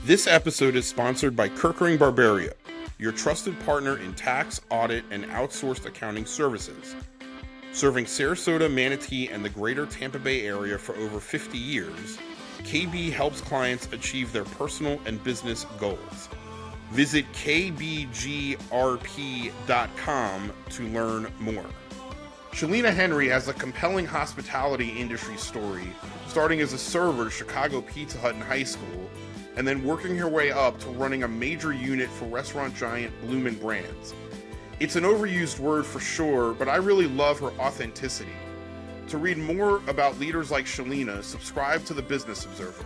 This episode is sponsored by Kerkering Barberio, your trusted partner in tax, audit, and outsourced accounting services. Serving Sarasota, Manatee, and the greater Tampa Bay area for over 50 years, KB helps clients achieve their personal and business goals. Visit kbgrp.com to learn more. Sheilina Henry has a compelling hospitality industry story, starting as a server at Chicago Pizza Hut in high school, and then working her way up to running a major unit for restaurant giant Bloomin Brands. It's an overused word for sure, but I really love her authenticity. To read more about leaders like Sheilina, subscribe to the Business Observer.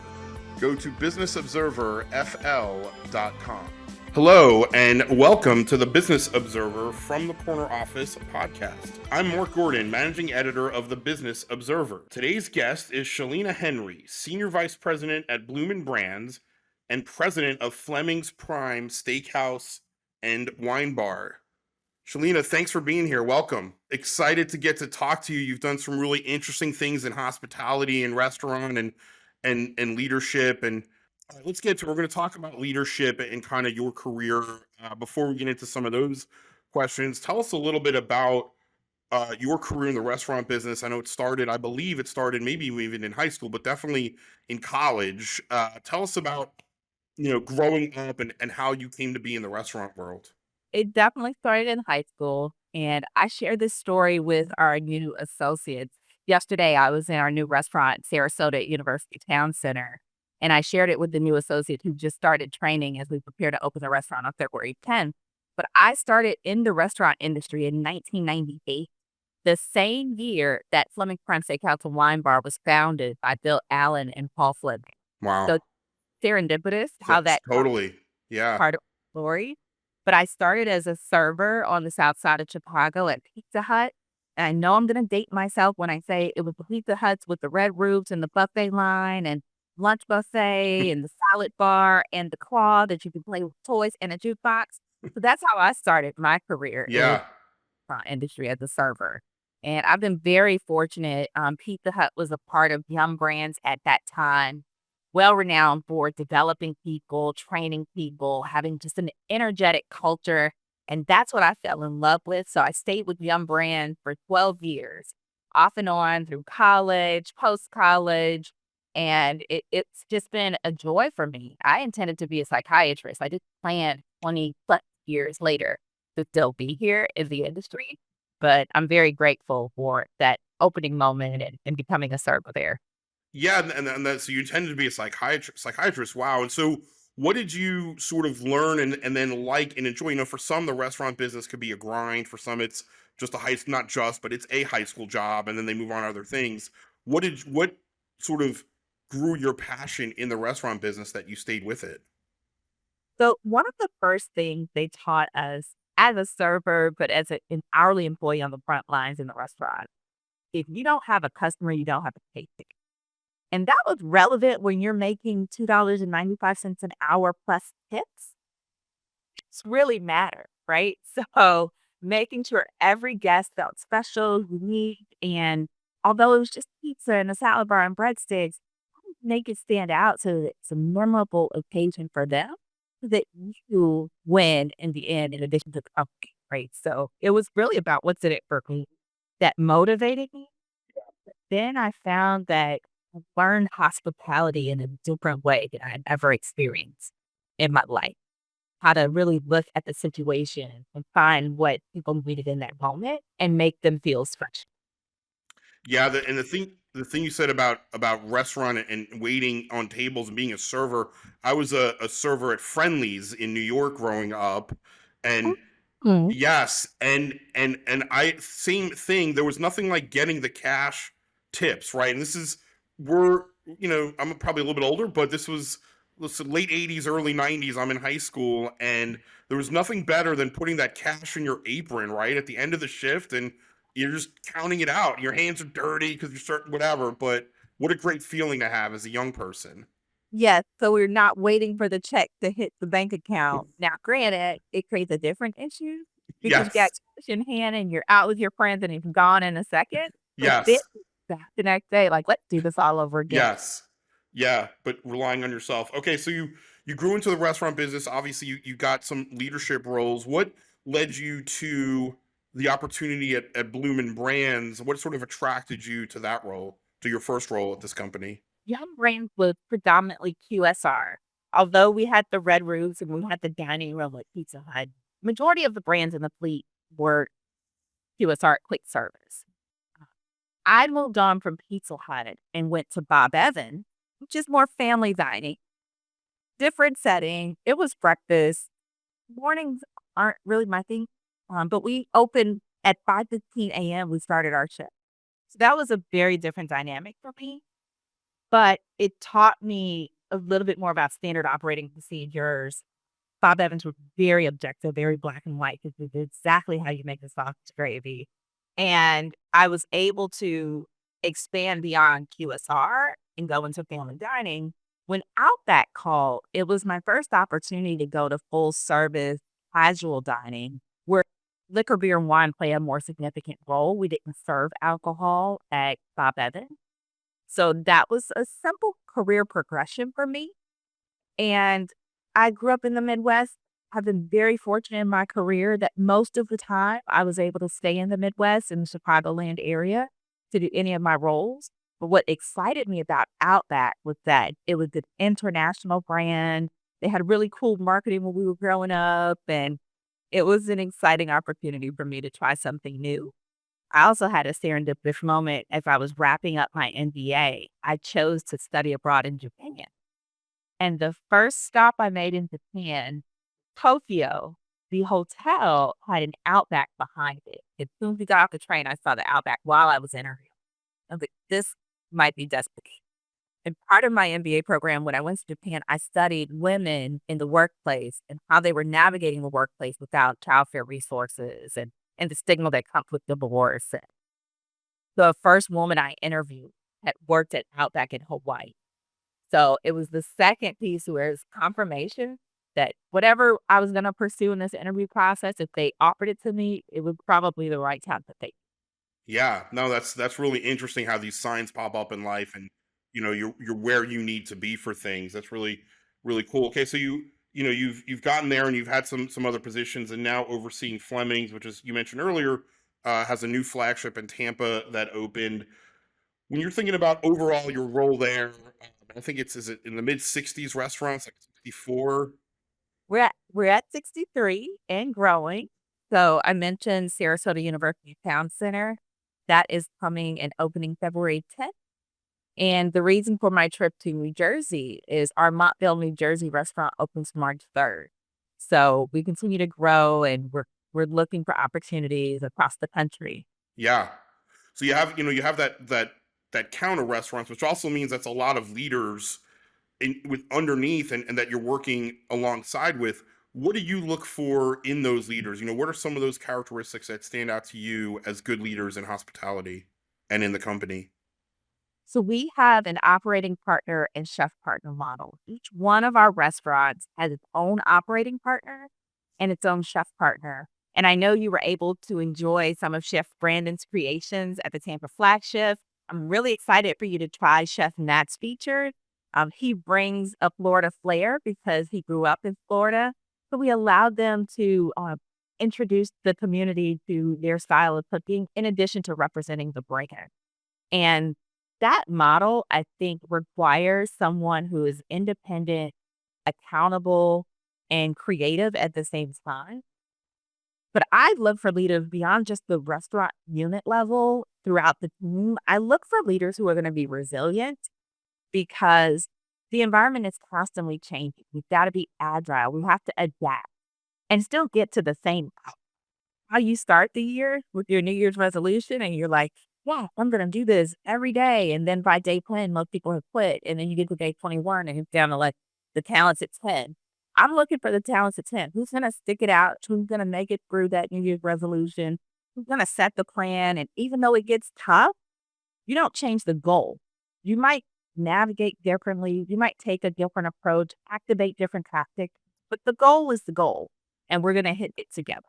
Go to businessobserverfl.com. Hello, and welcome to the Business Observer from the Corner Office podcast. I'm Mark Gordon, managing editor of the Business Observer. Today's guest is Sheilina Henry, senior vice president at Bloomin Brands and president of Fleming's Prime Steakhouse and Wine Bar. Sheilina, thanks for being here. Welcome. Excited to get to talk to you. You've done some really interesting things in hospitality and restaurant and leadership. And let's get to, we're going to talk about leadership and kind of your career. Before we get into some of those questions, tell us a little bit about your career in the restaurant business. I know I believe it started maybe even in high school, but definitely in college. Tell us about, growing up and how you came to be in the restaurant world. It definitely started in high school, and I share this story with our new associates. Yesterday, I was in our new restaurant, Sarasota at University Town Center, and I shared it with the new associate who just started training as we prepare to open the restaurant on February 10th. But I started in the restaurant industry in 1998, the same year that Fleming Prime Steakhouse and Wine Bar was founded by Bill Allen and Paul Fleming. Wow. So serendipitous how that Totally. Yeah. part of the story. But I started as a server on the south side of Chicago at Pizza Hut. And I know I'm going to date myself when I say it was the Pizza Huts with the red roofs and the buffet line and lunch buffet and the salad bar and the claw that you could play with toys and a jukebox. So that's how I started my career in the Yeah. restaurant industry as a server. And I've been very fortunate. Pizza Hut was a part of Bloomin Brands at that time, well renowned for developing people, training people, having just an energetic culture. And that's what I fell in love with. So I stayed with Bloomin Brands for 12 years, off and on through college, post-college. And it's just been a joy for me. I intended to be a psychiatrist. I didn't plan 20 plus years later to still be here in the industry. But I'm very grateful for that opening moment and becoming a server there. Yeah. And that, so you intended to be a psychiatrist. Wow. And so what did you sort of learn and then like and enjoy? For some, the restaurant business could be a grind. For some, it's just not just, but it's a high school job. And then they move on to other things. What sort of grew your passion in the restaurant business that you stayed with it? So one of the first things they taught us as a server, but as an hourly employee on the front lines in the restaurant, if you don't have a customer, you don't have a pay ticket. And that was relevant when you're making $2.95 an hour plus tips. It's really matter, right? So making sure every guest felt special, unique, and although it was just pizza and a salad bar and breadsticks, make it stand out so that it's a memorable occasion for them, so that you win in the end in addition to the company, right? So it was really about what's in it for me that motivated me. Then I found that I learned hospitality in a different way that I had ever experienced in my life. How to really look at the situation and find what people needed in that moment and make them feel special. Yeah, and the thing you said about restaurant and waiting on tables and being a server, I was a server at Friendly's in New York growing up, and Mhm. yes, and I same thing. There was nothing like getting the cash tips, right? And we're I'm probably a little bit older, but this was late '80s, early '90s. I'm in high school, and there was nothing better than putting that cash in your apron, right, at the end of the shift, and you're just counting it out. Your hands are dirty because you're certain whatever, but what a great feeling to have as a young person. Yes, so we're not waiting for the check to hit the bank account. Now, granted, it creates a different issue because you got Yes, cash in hand and you're out with your friends and it's gone in a second. But then yes, the next day, like, let's do this all over again. yes. Yeah, but relying on yourself. Okay, so you grew into the restaurant business. Obviously, you got some leadership roles. What led you to the opportunity at Bloomin Brands? What sort of attracted you to that role, to your first role at this company? Young Brands was predominantly QSR. Although we had the red roofs and we had the dining room like Pizza Hut, majority of the brands in the fleet were QSR quick service. I moved on from Pizza Hut and went to Bob Evans, which is more family dining, different setting. It was breakfast. Mornings aren't really my thing, but we opened at 5:15 a.m. We started our shift. So that was a very different dynamic for me, but it taught me a little bit more about standard operating procedures. Bob Evans was very objective, very black and white. This is exactly how you make the sausage gravy. And I was able to expand beyond QSR and go into family dining. When Outback called, it was my first opportunity to go to full service casual dining where liquor, beer, and wine play a more significant role. We didn't serve alcohol at Bob Evans. So that was a simple career progression for me. And I grew up in the Midwest. I've been very fortunate in my career that most of the time I was able to stay in the Midwest in the Chicagoland area to do any of my roles. But what excited me about Outback was that it was an international brand. They had really cool marketing when we were growing up, and it was an exciting opportunity for me to try something new. I also had a serendipitous moment as I was wrapping up my MBA. I chose to study abroad in Japan. And the first stop I made in Japan, Tokyo, the hotel had an Outback behind it. As soon as we got off the train, I saw the Outback while I was interviewing. I was like, this might be destiny. And part of my MBA program, when I went to Japan, I studied women in the workplace and how they were navigating the workplace without childcare resources and the stigma that comes with divorce. And the first woman I interviewed had worked at Outback in Hawaii. So it was the second piece where it's confirmation that whatever I was gonna pursue in this interview process, if they offered it to me, it was probably the right time to take. Yeah, no, that's really interesting how these signs pop up in life, and you're where you need to be for things. That's really cool. Okay, so you've gotten there and you've had some other positions, and now overseeing Fleming's, which is you mentioned earlier, has a new flagship in Tampa that opened. When you're thinking about overall your role there, I think it's is it in the mid 60s restaurants, like 64. We're at 63 and growing. So I mentioned Sarasota University Town Center. That is coming and opening February 10th. And the reason for my trip to New Jersey is our Montville, New Jersey restaurant opens March 3rd. So we continue to grow and we're looking for opportunities across the country. Yeah. So you have that counter restaurants, which also means that's a lot of leaders with underneath, and that you're working alongside with. What do you look for in those leaders? What are some of those characteristics that stand out to you as good leaders in hospitality and in the company? So we have an operating partner and chef partner model. Each one of our restaurants has its own operating partner and its own chef partner. And I know you were able to enjoy some of Chef Brandon's creations at the Tampa flagship. I'm really excited for you to try Chef Nat's featured. He brings a Florida flair because he grew up in Florida. So we allowed them to introduce the community to their style of cooking in addition to representing the brand. And that model, I think, requires someone who is independent, accountable, and creative at the same time. But I look for leaders beyond just the restaurant unit level throughout the team. I look for leaders who are going to be resilient because the environment is constantly changing. We've got to be agile. We have to adapt and still get to the same how you start the year with your New Year's resolution and you're like, yeah, I'm going to do this every day. And then by day 10, most people have quit. And then you get to day 21 and it's down to like the talents at 10. I'm looking for the talents at 10. Who's going to stick it out? Who's going to make it through that New Year's resolution? Who's going to set the plan? And even though it gets tough, you don't change the goal. You might navigate differently. You might take a different approach, activate different tactics, but the goal is the goal. And we're going to hit it together.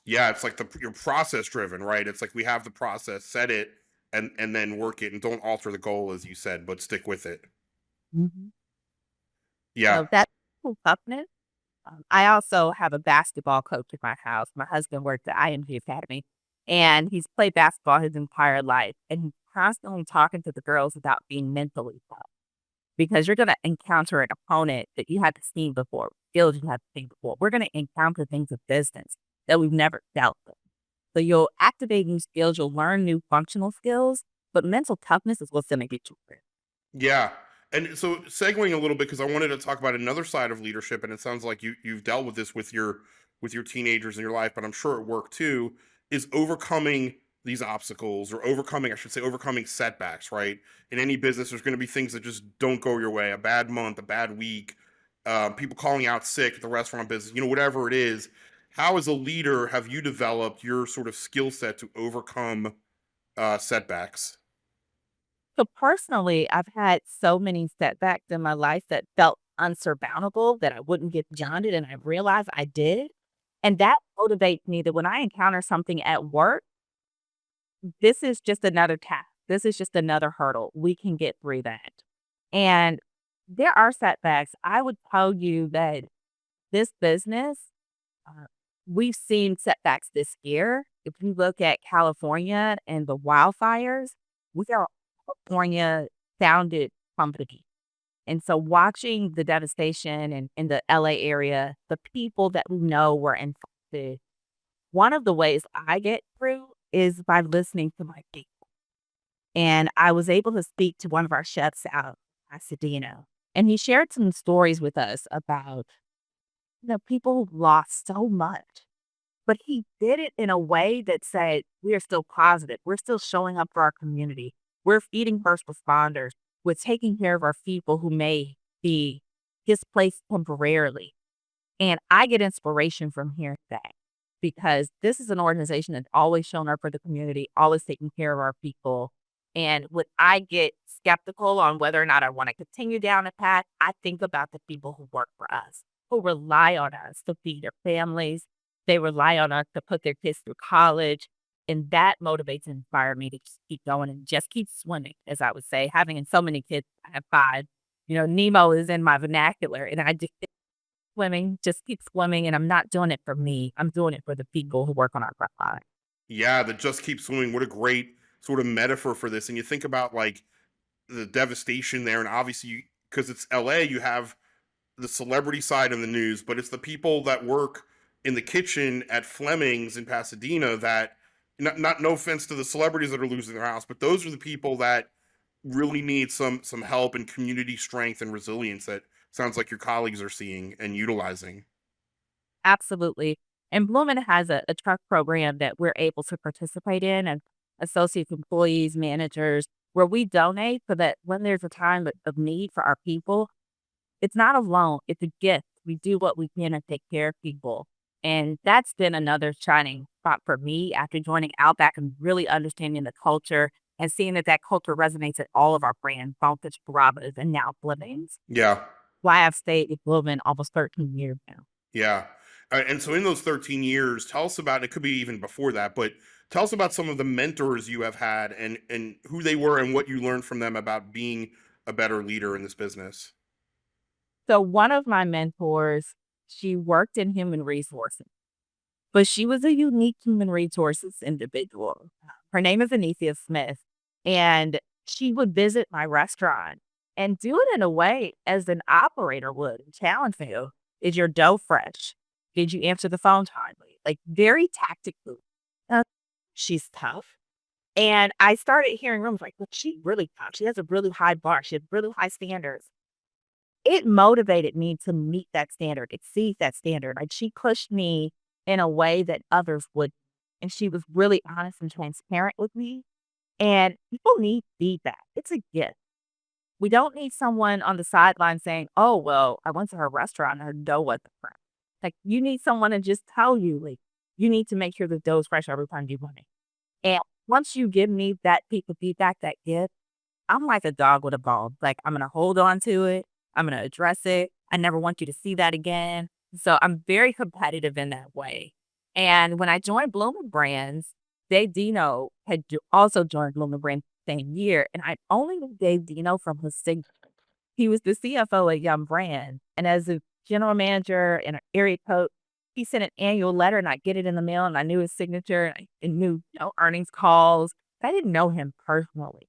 Yeah, it's like you're process driven, right? It's like we have the process, set it, and then work it, and don't alter the goal as you said, but stick with it. Mhm. Yeah. So that toughness. I also have a basketball coach in my house. My husband worked at IMG Academy, and he's played basketball his entire life, and he's constantly talking to the girls about being mentally tough because you're gonna encounter an opponent that you haven't seen before, skills you haven't seen before. We're gonna encounter things of business that we've never dealt with. So you'll activate new skills, you'll learn new functional skills, but mental toughness is what's gonna get you through. Yeah. And so segueing a little bit because I wanted to talk about another side of leadership, and it sounds like you've dealt with this with your teenagers in your life, but I'm sure at work too, is overcoming these obstacles or overcoming, I should say, overcoming setbacks, right? In any business, there's going to be things that just don't go your way, a bad month, a bad week, people calling out sick at the restaurant business, whatever it is. How, as a leader, have you developed your sort of skill set to overcome setbacks? So personally, I've had so many setbacks in my life that felt unsurmountable that I wouldn't get beyond it, and I realized I did. And that motivates me that when I encounter something at work, this is just another task. This is just another hurdle. We can get through that. And there are setbacks. I would tell you that this business, uh, we've seen setbacks this year. If you look at California and the wildfires, we are a California founded company. And so watching the devastation in the LA area, the people that we know were infected, one of the ways I get through is by listening to my people. And I was able to speak to one of our chefs out in Pasadena, and he shared some stories with us about people who lost so much. But he did it in a way that said, "We are still positive. We're still showing up for our community. We're feeding first responders. We're taking care of our people who may be displaced temporarily." And I get inspiration from hearing that because this is an organization that's always shown up for the community, always taking care of our people. And when I get skeptical on whether or not I want to continue down a path, I think about the people who work for us, who rely on us to feed their families. They rely on us to put their kids through college. And that motivates and inspires me to just keep going and just keep swimming, as I would say. Having so many kids, I have five. Nemo is in my vernacular, and I just swimming, just keep swimming, and I'm not doing it for me. I'm doing it for the people who work on our front line. Yeah, the just keep swimming. What a great sort of metaphor for this. And you think about like the devastation there, and obviously because it's LA, you have the celebrity side in the news, but it's the people that work in the kitchen at Fleming's in Pasadena that not no offense to the celebrities that are losing their house, but those are the people that really need some help and community strength and resilience that sounds like your colleagues are seeing and utilizing. Absolutely. And Bloomin' has a truck program that we're able to participate in and associates, employees, managers, where we donate so that when there's a time of need for our people, it's not a loan, it's a gift. We do what we can to take care of people. And that's been another shining spot for me after joining Outback and really understanding the culture and seeing that that culture resonates at all of our brands, Bonfish, Bravo's, and now Fleming's. Yeah. Why I've stayed with Bloomin' almost 13 years now. Yeah. And so in those 13 years, tell us about, it could be even before that, but tell us about some of the mentors you have had and who they were and what you learned from them about being a better leader in this business. So one of my mentors, she worked in human resources, but she was a unique human resources individual. Her name is Anicia Smith, and she would visit my restaurant and do it in a way as an operator would and challenge you. Is your dough fresh? Did you answer the phone timely? Like very tactically. Uh, she's tough. And I started hearing rumors like, look, she's really tough. She has a really high bar. She has really high standards. It motivated me to meet that standard, exceed that standard. Like, she pushed me in a way that others would, and she was really honest and transparent with me, and people need feedback. It's a gift. We don't need someone on the sideline saying, "Oh, well, I went to her restaurant and her dough wasn't fresh." Like, you need someone to just tell you, like, you need to make sure the dough is fresh every time you want it. And once you give me that piece of feedback, that gift, I'm like a dog with a bone. Like, I'm gonna hold on to it. I'm gonna address it. I never want you to see that again. So I'm very competitive in that way. And when I joined Bloomin' Brands, Dave Dino had also joined Bloomin' Brands the same year, and I only knew Dave Dino from his signature. He was the CFO at Yum Brand, and as a general manager and an area coach, he sent an annual letter, and I get it in the mail, and I knew his signature, and knew, earnings calls. I didn't know him personally.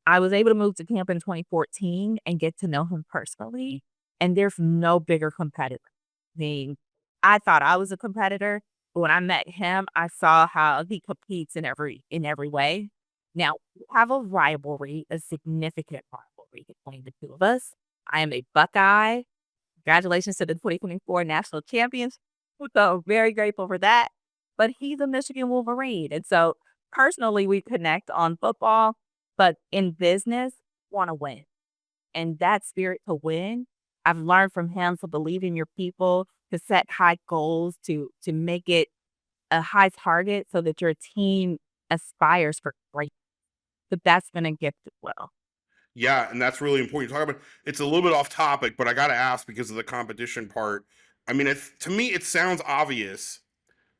I was able to move to Tampa in 2014 and get to know him personally, and there's no bigger competitor. I mean, I thought I was a competitor, but when I met him, I saw how he competes in every way. Now, we have a rivalry, a significant rivalry between the two of us. I am a Buckeye. Congratulations to the 2024 national champions. So very grateful for that. But he's a Michigan Wolverine. And so personally, we connect on football, but in business, want to win. And that spirit to win, I've learned from him to believe in your people, to set high goals, to make it a high target so that your team aspires for great. But that's been a gift as well. Yeah, and that's really important. You talk about it's a little bit off topic, but I got to ask because of the competition part. I mean, to me, it sounds obvious,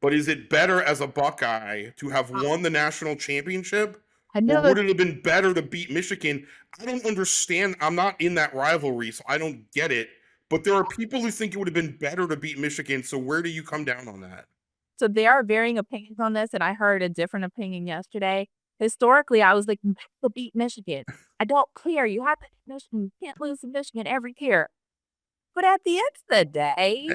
but is it better as a Buckeye to have won the national championship, I or know would it have been better to beat Michigan? I don't understand. I'm not in that rivalry, so I don't get it. But there are people who think it would have been better to beat Michigan. So where do you come down on that? So there are varying opinions on this, and I heard a different opinion yesterday. Historically, I was like, "You have to beat Michigan. I don't care. You have to beat Michigan. You can't lose to Michigan every year." But at the end of the day,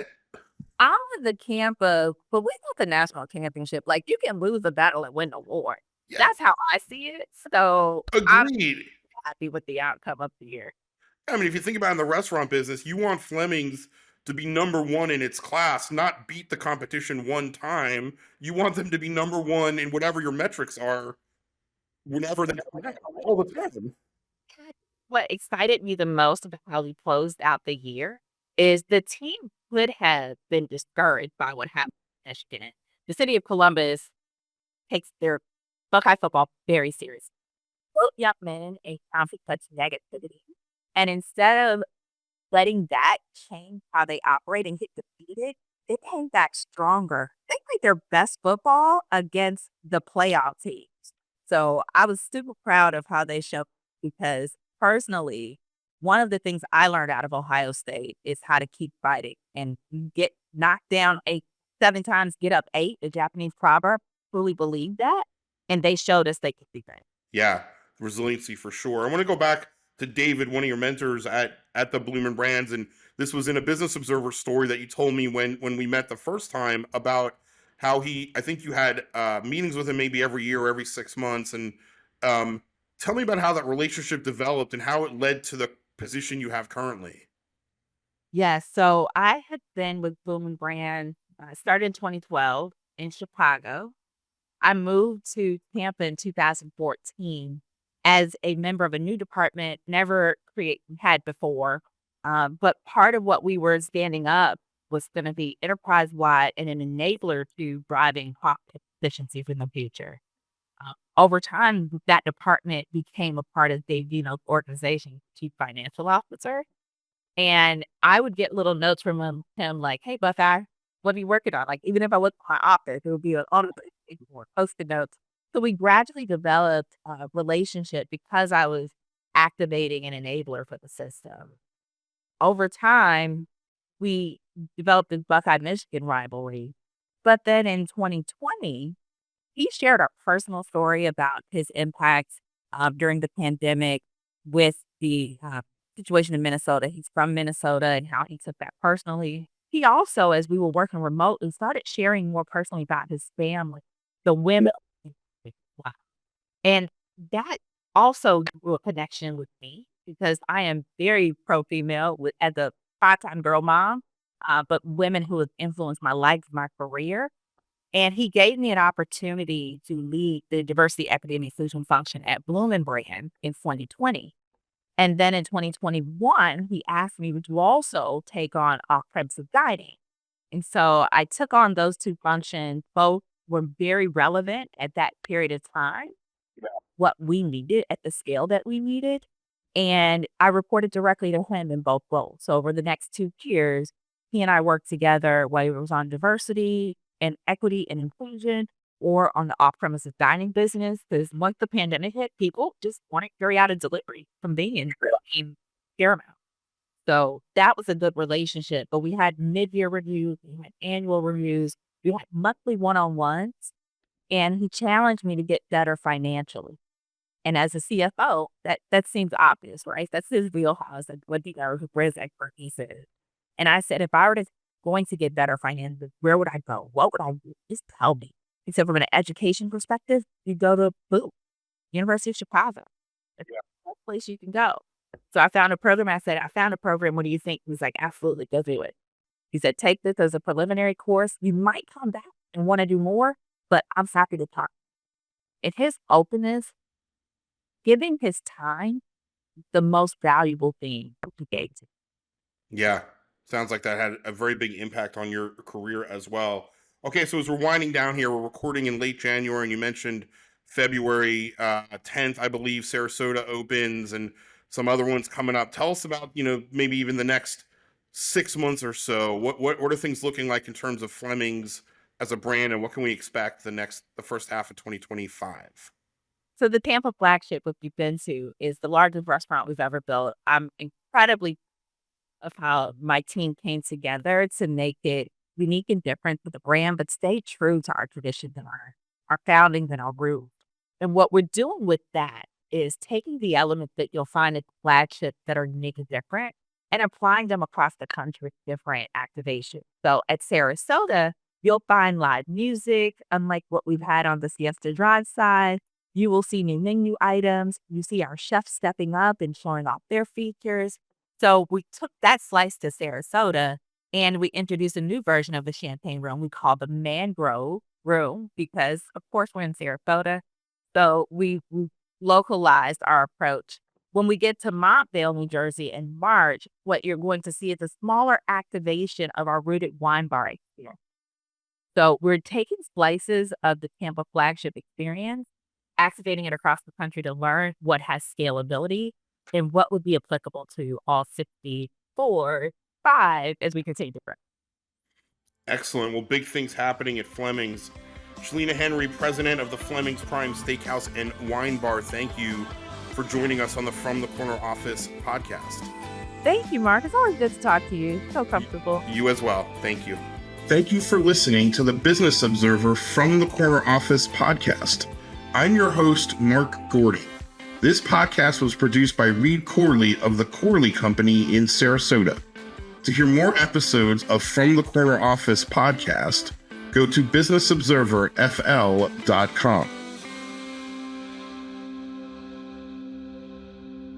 I'm in the camp of, but we got the national championship. Like, you can lose a battle and win the war. Yeah, That's how I see it. So I'm agreed. happy with the outcome of the year. I mean, if you think about it in the restaurant business, you want Fleming's to be number one in its class, not beat the competition one time. You want them to be number one in whatever your metrics are, whenever they come out, all the time. What excited me the most about how we closed out the year is the team could have been discouraged by what happened in Michigan. The city of Columbus takes their Buckeye football very seriously. Both young men a conflict such negativity. And instead of letting that change how they operate and get defeated, they came back stronger. They played their best football against the playoff teams. So I was super proud of how they showed because personally, one of the things I learned out of Ohio State is how to keep fighting and get knocked down 7 times, get up 8, the Japanese proverb. Truly believe that. And they showed us they could do that. Yeah, resiliency for sure. I want to go back to David, one of your mentors at the Bloomin Brands, and this was in a Business Observer story that you told me when we met the first time about how I think you had meetings with him maybe every year or every 6 months, and um, tell me about how that relationship developed and how it led to the position you have currently. Yes. So I had been with Bloomin Brands, started in 2012 in Chicago. I moved to Tampa in 2014 as a member of a new department, never had before. But part of what we were standing up was going to be enterprise wide and an enabler to driving cost efficiencies in the future. Over time, that department became a part of Dave Dino's organization, chief financial officer. And I would get little notes from him like, "Hey, Buckeye, what are you working on?" Like, even if I was in my office, it would be on the board, Post-it notes. So we gradually developed a relationship because I was activating an enabler for the system. Over time, we developed this Buckeye-Michigan rivalry. But then in 2020, he shared a personal story about his impact during the pandemic with the situation in Minnesota. He's from Minnesota and how he took that personally. He also, as we were working remotely, started sharing more personally about his family, the women. Wow. And that also drew a connection with me because I am very pro female as a 5-time girl mom, but women who have influenced my life, my career. And he gave me an opportunity to lead the diversity, equity, and inclusion function at Bloomin' Brands in 2020. And then in 2021, he asked me, "Would you also take on off-premises dining?" And so I took on those 2 functions. Both were very relevant at that period of time, what we needed at the scale that we needed. And I reported directly to him in both roles. So over the next 2 years, he and I worked together, whether it was on diversity and equity and inclusion or on the off-premises dining business. Because once the pandemic hit, people just wanted carry out a delivery convenience. I mean, paramount. So that was a good relationship. But we had mid-year reviews, we had annual reviews, we had monthly one-on-ones, and he challenged me to get better financially. And as a CFO, that seems obvious, right? That's his wheelhouse. Like, what do you know, where his expertise is. And I said, if I were going to get better finances, where would I go? What would I do? Just tell me. He said, from an education perspective, you go to BOO, University of Chicago. It's the best place you can go. So I found a program. I said, I found a program. What do you think? He was like, absolutely, go do it. He said, take this as a preliminary course. You might come back and want to do more, but I'm happy to talk. And his openness, giving his time, the most valuable thing he gave to me. Yeah. Sounds like that had a very big impact on your career as well. Okay, so as we're winding down here, we're recording in late January, and you mentioned February 10th, I believe, Sarasota opens and some other ones coming up. Tell us about, maybe even the next 6 months or so. What are things looking like in terms of Fleming's as a brand, and what can we expect the first half of 2025? So the Tampa flagship, which we've been to, is the largest restaurant we've ever built. I'm incredibly of how my team came together to make it unique and different for the brand, but stay true to our traditions and our foundings and our roots. And what we're doing with that is taking the elements that you'll find at the flagship that are unique and different and applying them across the country with different activations. So at Sarasota, you'll find live music, unlike what we've had on the Siesta Drive side. You will see new menu items. You see our chefs stepping up and showing off their features. So we took that slice to Sarasota and we introduced a new version of the champagne room we call the Mangrove Room because, of course, we're in Sarasota. So we localized our approach. When we get to Montvale, New Jersey in March, what you're going to see is a smaller activation of our rooted wine bar experience. So we're taking slices of the Tampa flagship experience, activating it across the country to learn what has scalability and what would be applicable to all 64, 5 as we continue to grow. Excellent. Well, big things happening at Fleming's. Sheilina Henry, president of the Fleming's Prime Steakhouse and Wine Bar, thank you for joining us on the From the Corner Office podcast. Thank you, Mark. It's always good to talk to you. So comfortable. You as well. Thank you. Thank you for listening to the Business Observer From the Corner Office podcast. I'm your host, Mark Gordon. This podcast was produced by Reed Corley of the Corley Company in Sarasota. To hear more episodes of From the Corner Office podcast, go to businessobserverfl.com.